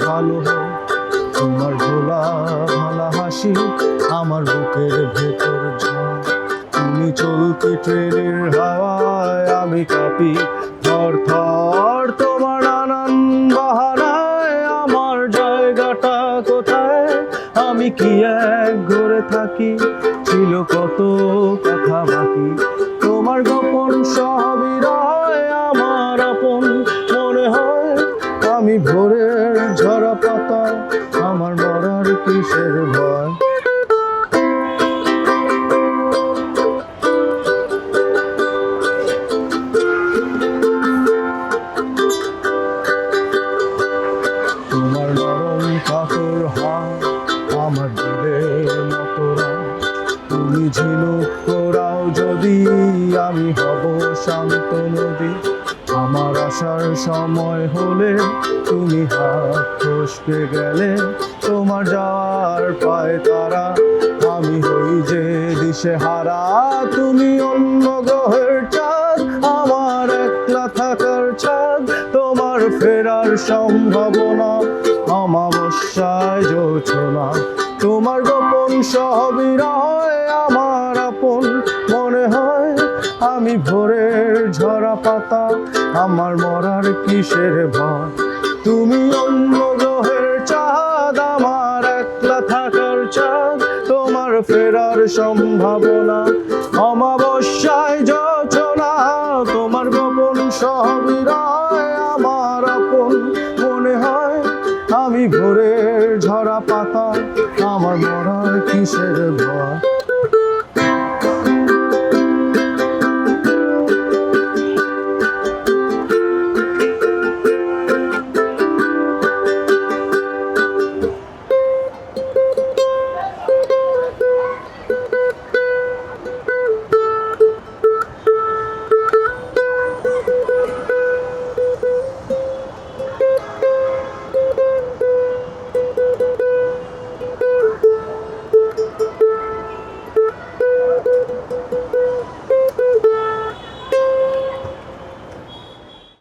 ভালো হয়। তোমার ভোলা ভালা হাসি আমার বুকের ভেতর ঝড়। তুমি চলতি ট্রেনের হাওয়ায় আমি কাঁপি থর থর। তোমার নানান বাহানায় আমার জায়গাটা কোথায়? আমি কি এক ঘরে থাকি? ছিল কত কথা বাকি। তোমার গোপন সবই রয় আমার আপন মনে হয়। আমি ভোরের ঝরা পাতা, আমার মরার কিসের ভয়? তোমার নরম কাতর হাত আমার দিলের মতো রং। তুমি ঝিনুক করাও যদি আমি হব শান্ত নদী। আমার আসার সময় হলে তুমি হাত ফসকে গেলে। তোমার যাওয়ার পায় তারা, আমি হই যে দিশেহারা। তুমি অন্য গ্রহের চাঁদ, আমার একলা থাকার ছাদ। তোমার ফেরার সম্ভাবনা অমাবস্যায় জোছনা। তোমার গোপন সবই রয় আমার আপন মনে হয়। আমি ভোরের ঝরা পাতা, আমার মরার কিসের ভয়? তুমি অন্য গ্রহের চাঁদ, আমার একলা থাকার চাঁদ। তোমার ফেরার সম্ভাবনা অমাবস্যায় জোছনা। তোমার গোপন সবই রয় আমার আপন মনে হয়। আমি ভোরের ঝরা পাতা, আমার মরার কিসের ভয়?